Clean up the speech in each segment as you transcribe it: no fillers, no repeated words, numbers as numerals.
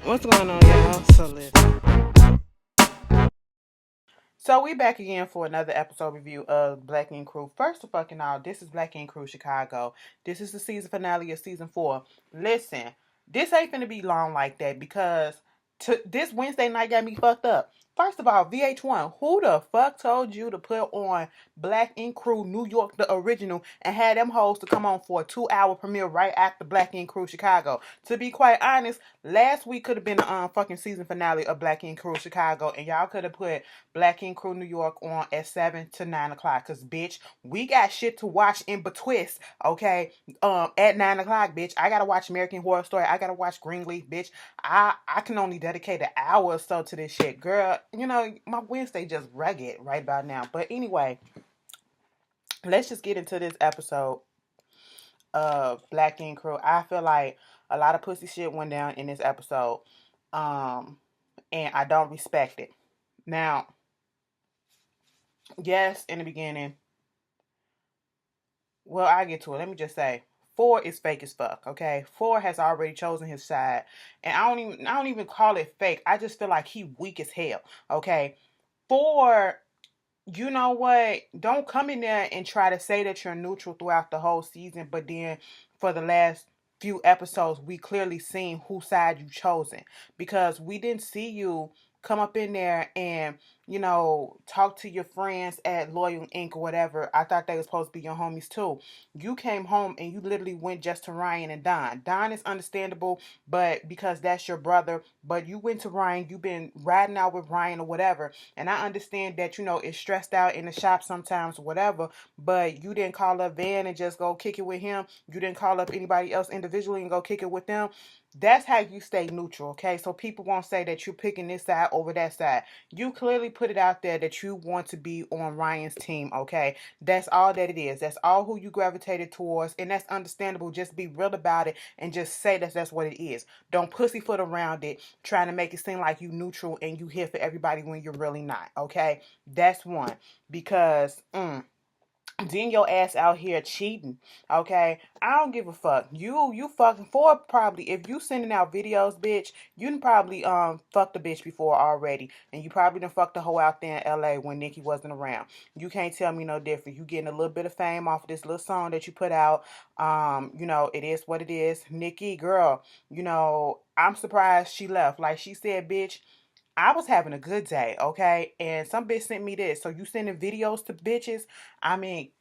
What's going on, y'all? So listen. So we back again for another episode review of Black Ink Crew. First of fucking all, this is Black Ink Crew Chicago. This is the season finale of season 4. Listen, this ain't finna be long like that because this Wednesday night got me fucked up. First of all, VH1, who the fuck told you to put on Black Ink Crew New York, the original, and had them hoes to come on for a 2-hour premiere right after Black Ink Crew Chicago? To be quite honest, last week could have been the fucking season finale of Black Ink Crew Chicago, and y'all could have put Black Ink Crew New York on at 7 to 9 o'clock. Cause bitch, we got shit to watch in between, okay? At 9 o'clock, bitch. I gotta watch American Horror Story. I gotta watch Greenleaf, bitch. I can only dedicate an hour or so to this shit. Girl, you know, my Wednesday just rugged right about now. But anyway, let's just get into this episode of Black Ink Crew. I feel like a lot of pussy shit went down in this episode. And I don't respect it. Now, yes, in the beginning. Well, I get to it. Let me just say, Four is fake as fuck. Okay, Four has already chosen his side, and I don't even call it fake. I just feel like he weak as hell. Okay, Four, you know what? Don't come in there and try to say that you're neutral throughout the whole season, but then for the last few episodes, we clearly seen whose side you chosen because we didn't see you come up in there and talk to your friends at Loyal Inc. or whatever. I thought they were supposed to be your homies too. You came home and you literally went just to Ryan and Don. Don is understandable, but because that's your brother, but you went to Ryan, you've been riding out with Ryan or whatever. And I understand that, it's stressed out in the shop sometimes, whatever, but you didn't call up Van and just go kick it with him. You didn't call up anybody else individually and go kick it with them. That's how you stay neutral, okay? So people won't say that you're picking this side over that side. You clearly put it out there that you want to be on Ryan's team, okay? That's all that it is. That's all who you gravitated towards, and that's understandable. Just be real about it and just say that's what it is. Don't pussyfoot around it, trying to make it seem like you neutral and you here for everybody when you're really not, okay? That's one. Because, then your ass out here cheating, okay? I don't give a fuck. You fucking for probably if you sending out videos, bitch, you done probably fucked a bitch before already, and you probably done fucked a hoe out there in LA when Nikki wasn't around. You can't tell me no different. You getting a little bit of fame off of this little song that you put out. It is what it is. Nikki, girl, I'm surprised she left. Like she said, bitch, I was having a good day, okay? And some bitch sent me this. So you sending videos to bitches? I mean,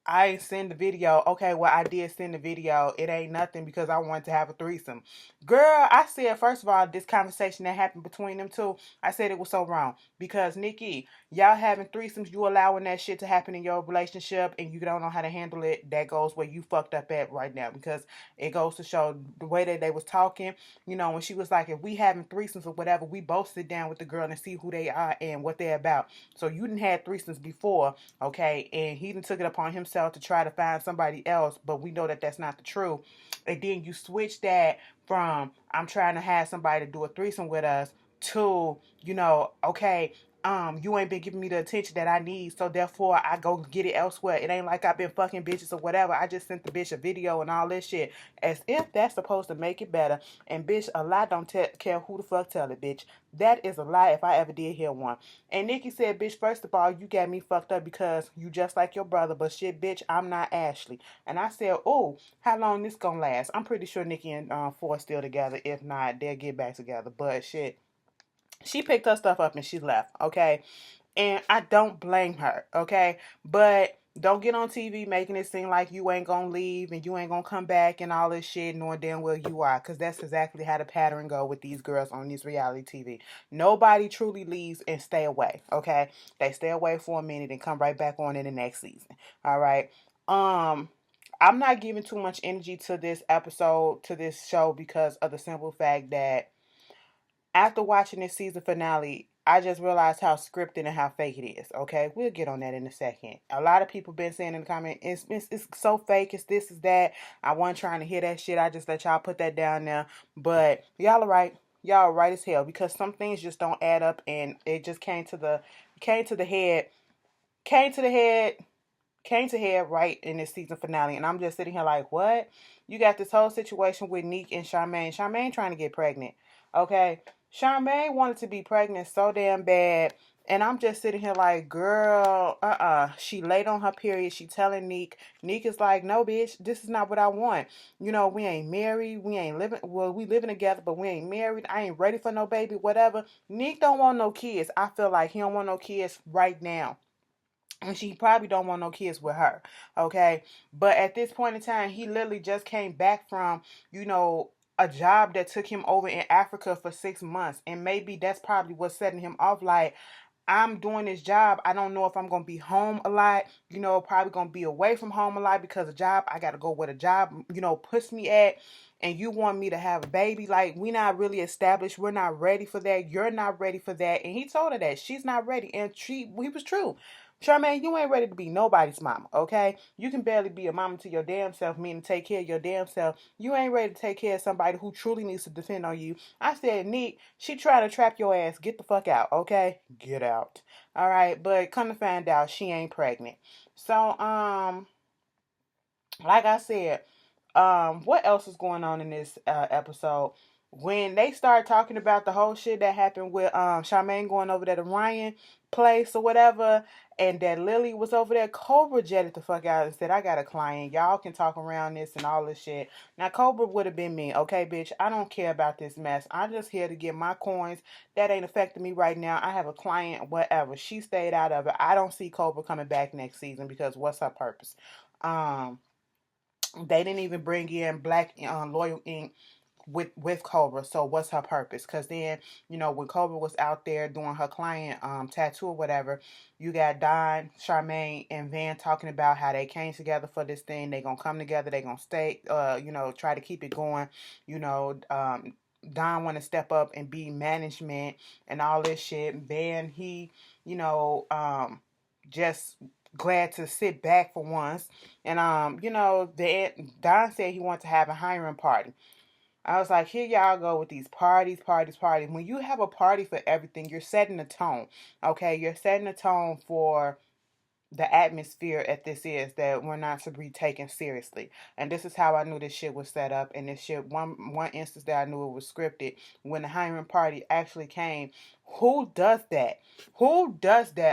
I ain't send the video. Okay, well, I did send the video. It ain't nothing because I wanted to have a threesome. Girl, I said, first of all, this conversation that happened between them two, I said it was so wrong. Because, Nikki, y'all having threesomes, you allowing that shit to happen in your relationship and you don't know how to handle it. That goes where you fucked up at right now. Because it goes to show the way that they was talking. When she was like, if we having threesomes or whatever, we both sit down with the girl and see who they are and what they're about. So you didn't have threesomes before, okay? And he done took it upon himself to try to find somebody else, but we know that that's not the truth. And then you switch that from I'm trying to have somebody to do a threesome with us to, okay, you ain't been giving me the attention that I need, so therefore I go get it elsewhere. It ain't like I've been fucking bitches or whatever. I just sent the bitch a video and all this shit, as if that's supposed to make it better. And bitch, a lie don't care who the fuck tell it, bitch. That is a lie if I ever did hear one. And Nikki said, bitch, first of all, you got me fucked up because you just like your brother, but shit, bitch, I'm not Ashley. And I said, oh, how long this gonna last? I'm pretty sure Nikki and Four still together. If not, they'll get back together. But shit, she picked her stuff up and she left, okay? And I don't blame her, okay? But don't get on TV making it seem like you ain't gonna leave and you ain't gonna come back and all this shit, knowing damn well you are. Because that's exactly how the pattern go with these girls on this reality TV. Nobody truly leaves and stay away, okay? They stay away for a minute and come right back on in the next season, all right? I'm not giving too much energy to this episode, to this show, because of the simple fact that after watching this season finale, I just realized how scripted and how fake it is. Okay, we'll get on that in a second. A lot of people been saying in the comment, it's so fake, it's this, is that. I wasn't trying to hear that shit. I just let y'all put that down there. But y'all are right. Y'all are right as hell because some things just don't add up, and it just came to the head, came to the head, came to head right in this season finale, and I'm just sitting here like, what? you got this whole situation with Nick and Charmaine. Charmaine trying to get pregnant. Okay. Charmaine wanted to be pregnant so damn bad. And I'm just sitting here like, girl, She late on her period. She telling Nick. Nick is like, no, bitch, this is not what I want. We ain't married. We ain't living. Well, we living together, but we ain't married. I ain't ready for no baby, whatever. Nick don't want no kids. I feel like he don't want no kids right now. And she probably don't want no kids with her. Okay. But at this point in time, he literally just came back from, a job that took him over in Africa for 6 months. And maybe that's probably what's setting him off. Like, I'm doing this job. I don't know if I'm going to be home a lot, probably going to be away from home a lot because of job. I got to go where the job, puts me at. And you want me to have a baby. Like, we not really established. We're not ready for that. You're not ready for that. And he told her that she's not ready. And he was true. Charmaine, you ain't ready to be nobody's mama, okay? You can barely be a mama to your damn self, meaning take care of your damn self. You ain't ready to take care of somebody who truly needs to depend on you. I said, Nick, she trying to trap your ass. Get the fuck out, okay? Get out. All right, but come to find out, she ain't pregnant. So, like I said, what else is going on in this episode? When they start talking about the whole shit that happened with Charmaine going over there to Ryan place or whatever, and that Lily was over there, Cobra jetted the fuck out and said, I got a client. Y'all can talk around this and all this shit. Now, Cobra would have been me. Okay, bitch, I don't care about this mess. I'm just here to get my coins. That ain't affecting me right now. I have a client, whatever. She stayed out of it. I don't see Cobra coming back next season because what's her purpose? They didn't even bring in Black Loyal Ink with Cobra. So what's her purpose? Because then, when Cobra was out there doing her client tattoo or whatever, you got Don, Charmaine, and Van talking about how they came together for this thing. They gonna come together. They gonna stay, try to keep it going. Don want to step up and be management and all this shit. Van, he, just glad to sit back for once. And Don said he wanted to have a hiring party. I was like, here y'all go with these parties. When you have a party for everything, you're setting a tone. Okay, you're setting a tone for the atmosphere at this is that we're not to be taken seriously. And this is how I knew this shit was set up. And this shit, one instance that I knew it was scripted, when the hiring party actually came. Who does that?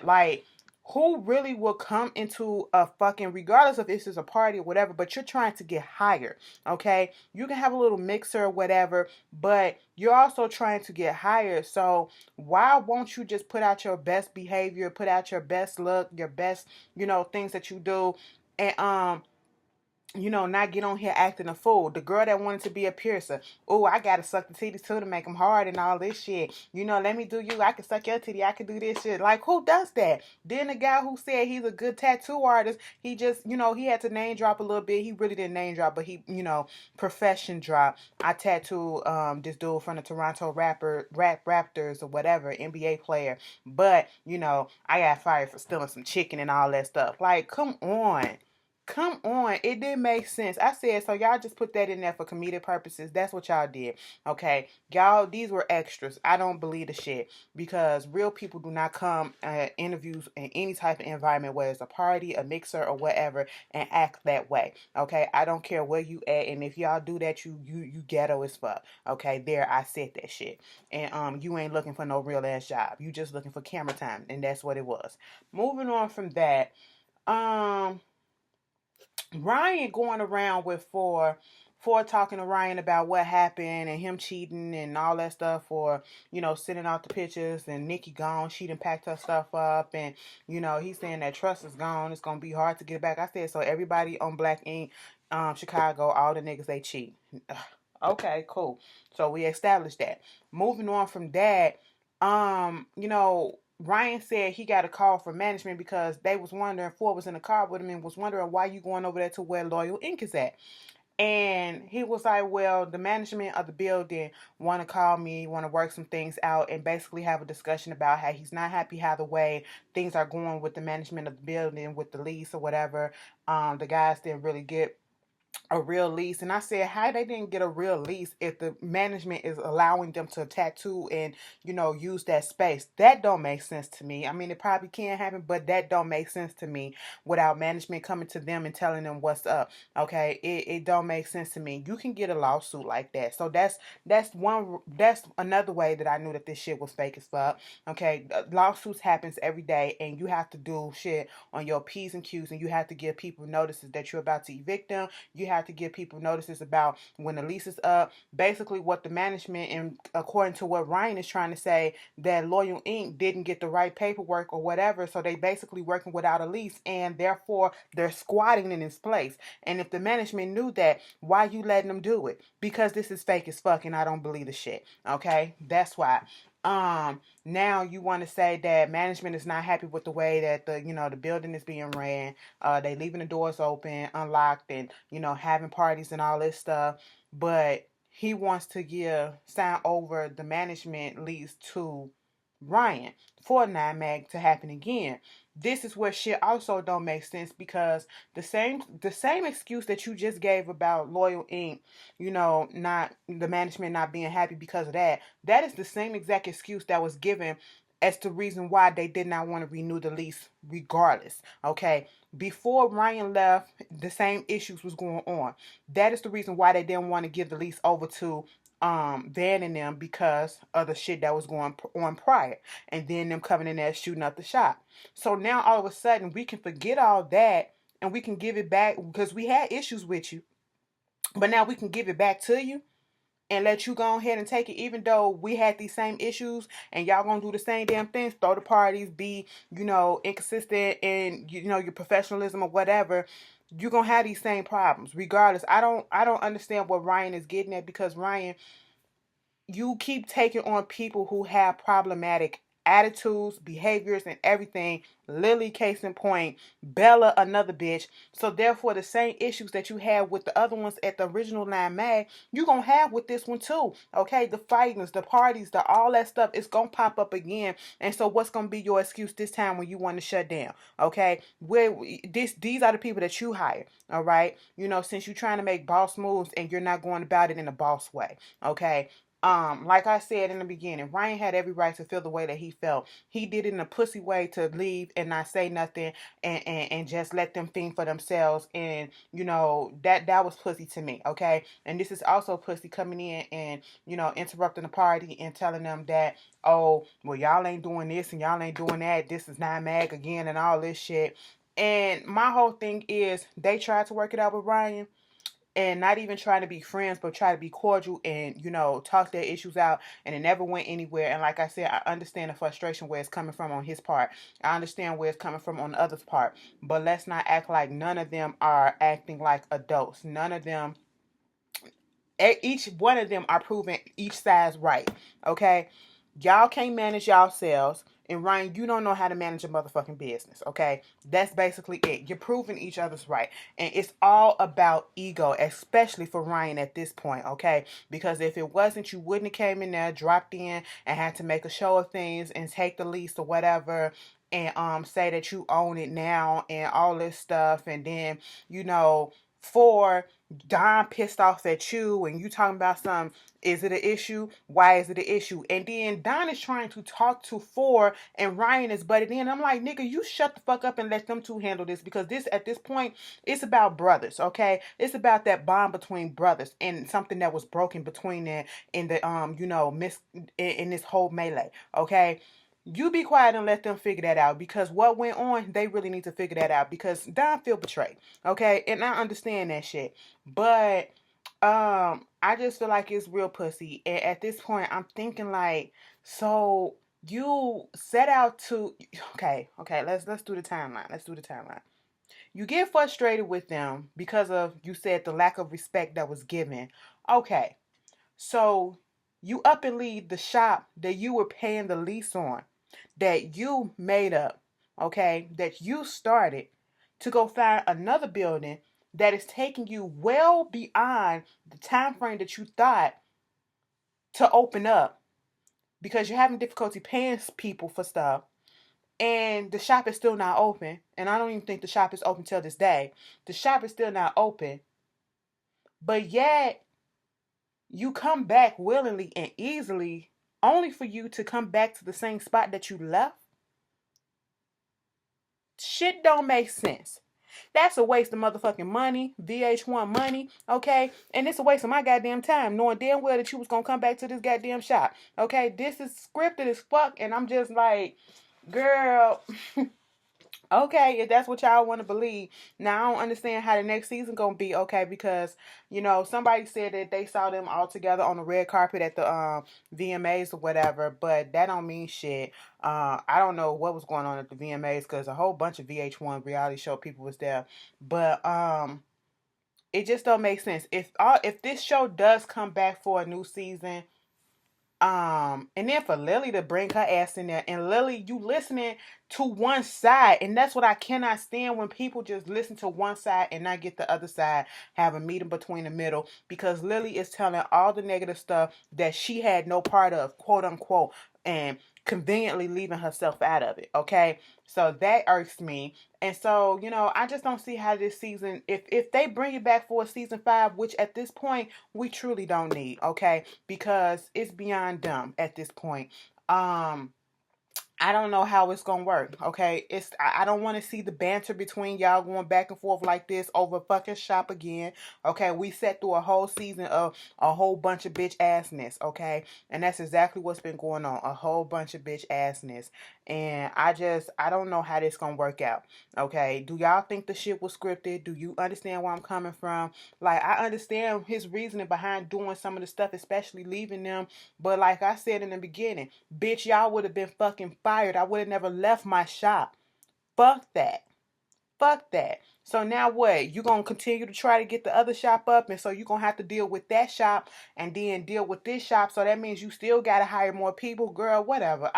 Like, who really will come into a fucking, regardless if this is a party or whatever, but you're trying to get hired, okay? You can have a little mixer or whatever, but you're also trying to get hired. So why won't you just put out your best behavior, put out your best look, your best, things that you do, and not get on here acting a fool. The girl that wanted to be a piercer. Oh, I gotta suck the titties too to make them hard and all this shit. Let me do you. I can suck your titty. I can do this shit. Like, who does that? Then the guy who said he's a good tattoo artist, he just, he had to name drop a little bit. He really didn't name drop, but he, profession drop. I tattooed this dude from the Toronto Raptors or whatever, NBA player. But, I got fired for stealing some chicken and all that stuff. Like, come on. It didn't make sense. I said, so y'all just put that in there for comedic purposes. That's what y'all did. Okay. Y'all, these were extras. I don't believe the shit. Because real people do not come interviews in any type of environment, whether it's a party, a mixer, or whatever, and act that way. Okay. I don't care where you at. And if y'all do that, you ghetto as fuck. Okay. There, I said that shit. And you ain't looking for no real ass job. You just looking for camera time. And that's what it was. Moving on from that. Ryan going around with Four talking to Ryan about what happened and him cheating and all that stuff, or sending out the pictures, and Nikki gone, she done packed her stuff up, and he's saying that trust is gone, it's gonna be hard to get back. I said, so everybody on Black Ink, Chicago, all the niggas, they cheat. Okay, cool. So we established that. Moving on from that, Ryan said he got a call from management because they was wondering, Four was in the car with him and was wondering why you going over there to where Loyal Ink is at. And he was like, well, the management of the building want to call me, want to work some things out, and basically have a discussion about how he's not happy how the way things are going with the management of the building, with the lease or whatever. The guys didn't really get a real lease. And I said, how they didn't get a real lease if the management is allowing them to tattoo and, use that space? That don't make sense to me. I mean, it probably can happen, but that don't make sense to me without management coming to them and telling them what's up. Okay, it don't make sense to me. You can get a lawsuit like that. So that's another way that I knew that this shit was fake as fuck. Okay, lawsuits happens every day, and you have to do shit on your P's and Q's, and you have to give people notices that you're about to evict them. You have to give people notices about when the lease is up. Basically, what the management, and according to what Ryan is trying to say, that Loyal Inc. didn't get the right paperwork or whatever, so they basically working without a lease, and therefore they're squatting in its place. And if the management knew that, why you letting them do it? Because this is fake as fuck, and I don't believe the shit. Okay, that's why. Now you want to say that management is not happy with the way that the building is being ran. They leaving the doors open, unlocked, and having parties and all this stuff. But he wants to sign over the management lease to Ryan for NYMAG to happen again. This is where shit also don't make sense, because the same excuse that you just gave about Loyal Inc., not the management not being happy because of that, that is the same exact excuse that was given as the reason why they did not want to renew the lease regardless. Okay. Before Ryan left, the same issues was going on. That is the reason why they didn't want to give the lease over to Van and them, because of the shit that was going on prior, and then them coming in there shooting up the shop. So now all of a sudden we can forget all that, and we can give it back because we had issues with you, but now we can give it back to you and let you go ahead and take it, even though we had these same issues, and y'all gonna do the same damn things, throw the parties, be inconsistent in your professionalism or whatever. You're gonna have these same problems regardless. I don't understand what Ryan is getting at, because Ryan, you keep taking on people who have problematic attitudes, behaviors, and everything. Lily, case in point. Bella, another bitch. So therefore, the same issues that you had with the other ones at the original Line Mag, you're gonna have with this one too. Okay, the fightings, the parties, the all that stuff is gonna pop up again. And so what's gonna be your excuse this time when you want to shut down? Okay, these are the people that you hire. All right, since you're trying to make boss moves and you're not going about it in a boss way. Okay. Like I said in the beginning, Ryan had every right to feel the way that he felt. He did it in a pussy way to leave and not say nothing, and just let them think for themselves. And that was pussy to me. Okay. And this is also pussy coming in and interrupting the party and telling them that, oh, well, y'all ain't doing this and y'all ain't doing that. This is not mag again and all this shit. And my whole thing is, they tried to work it out with Ryan, and not even trying to be friends, but try to be cordial and, talk their issues out, and it never went anywhere. And like I said, I understand the frustration where it's coming from on his part. I understand where it's coming from on the other's part. But let's not act like none of them are acting like adults. None of them, each one of them are proving each side's right. Okay? Y'all can't manage yourselves. And Ryan, you don't know how to manage a motherfucking business, okay? That's basically it. You're proving each other's right. And it's all about ego, especially for Ryan at this point, okay? Because if it wasn't, you wouldn't have came in there, dropped in, and had to make a show of things and take the lease or whatever, and say that you own it now and all this stuff. And then, for Don pissed off at you and you talking about something. Is it an issue? Why is it an issue? And then Don is trying to talk to Four, and Ryan is butted in. I'm like, nigga, you shut the fuck up and let them two handle this, because this, at this point, it's about brothers, okay? It's about that bond between brothers and something that was broken between them in the in this whole melee, okay? You be quiet and let them figure that out, because what went on, they really need to figure that out, because Don feel betrayed, okay? And I understand that shit, but I just feel like it's real pussy. And at this point, I'm thinking like, so you set out to, okay, let's do the timeline. Let's do the timeline. You get frustrated with them because of, you said, the lack of respect that was given. Okay, so you up and leave the shop that you were paying the lease on, that you made up, okay, that you started, to go find another building that is taking you well beyond the time frame that you thought to open up, because you're having difficulty paying people for stuff, and the shop is still not open. And I don't even think the shop is open till this day. The shop is still not open. But yet, you come back willingly and easily, only for you to come back to the same spot that you left. Shit don't make sense. That's a waste of motherfucking money, VH1 money, okay? And it's a waste of my goddamn time, knowing damn well that you was gonna come back to this goddamn shop, okay? This is scripted as fuck, and I'm just like, girl, okay, if that's what y'all want to believe. Now I don't understand how the next season gonna be, okay? Because somebody said that they saw them all together on the red carpet at the VMAs or whatever, but that don't mean shit. I don't know what was going on at the VMAs because a whole bunch of VH1 reality show people was there, but it just don't make sense. If this show does come back for a new season, and then for Lily to bring her ass in there, and Lily, you listening to one side, and that's what I cannot stand, when people just listen to one side and not get the other side, have a meeting between the middle, because Lily is telling all the negative stuff that she had no part of, quote unquote, and conveniently leaving herself out of it, okay? So that irks me. And so, I just don't see how this season, if they bring it back for a season 5, which at this point we truly don't need, okay? Because it's beyond dumb at this point. I don't know how it's gonna work. Okay, I don't want to see the banter between y'all going back and forth like this over fucking shop again. Okay, we sat through a whole season of a whole bunch of bitch assness. Okay, and that's exactly what's been going on, a whole bunch of bitch assness. And I don't know how this gonna work out. Okay, do y'all think the shit was scripted? Do you understand where I'm coming from? Like, I understand his reasoning behind doing some of the stuff, especially leaving them. But like I said in the beginning, bitch, y'all would have been fucking fired. I would have never left my shop. Fuck that. Fuck that. So now what? You gonna continue to try to get the other shop up, and so you gonna have to deal with that shop and then deal with this shop. So that means you still gotta hire more people, girl. Whatever.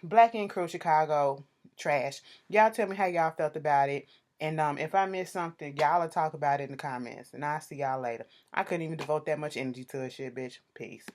Black Ink Crew Chicago, trash. Y'all tell me how y'all felt about it. And if I missed something, y'all will talk about it in the comments. And I'll see y'all later. I couldn't even devote that much energy to a shit, bitch. Peace.